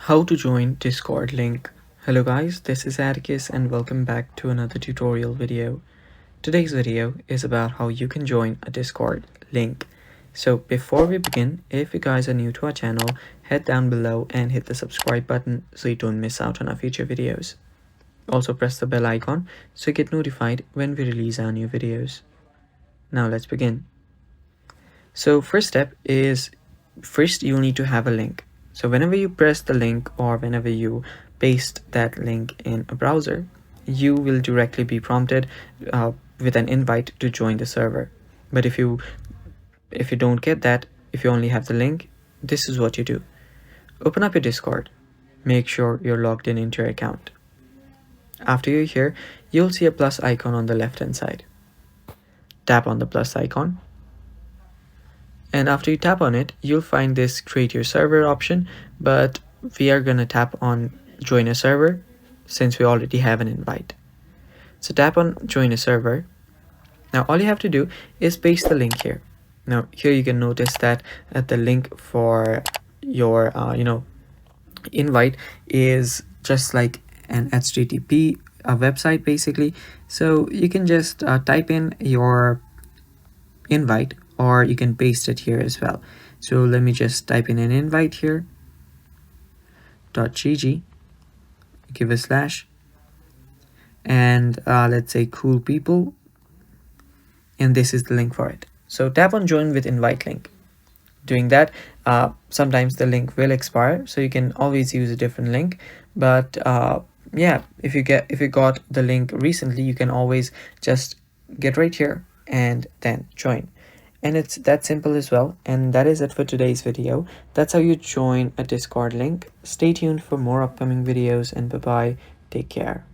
How to join Discord link. Hello guys, this is Atticus and welcome back to another tutorial video. Today's video is about how you can join a Discord link. So before we begin, if you guys are new to our channel, head down below and hit the subscribe button so you don't miss out on our future videos. Also press the bell icon so you get notified when we release our new videos. Now let's begin. So first step is, first you'll need to have a link. So whenever you press the link or whenever you paste that link in a browser, you will directly be prompted with an invite to join the server. But if you don't get that, if you only have the link, this is what you do. Open up your Discord. Make sure you're logged in into your account. After you're here, you'll see a plus icon on the left hand side. Tap on the plus icon. And after you tap on it, you'll find this create your server option, but we are going to tap on join a server since we already have an invite. So tap on join a server. Now all you have to do is paste the link here. Now here you can notice that the link for your invite is just like an HTTP website basically. So you can just type in your invite, or you can paste it here as well. So let me just type in an invite here, .gg, give a slash, and let's say cool people, and this is the link for it. So tap on join with invite link. Doing that, sometimes the link will expire, so you can always use a different link. But yeah, if you got the link recently, you can always just get right here and then join. And it's that simple as well. And that is it for today's video. That's how you join a Discord link. Stay tuned for more upcoming videos, and bye bye. Take care.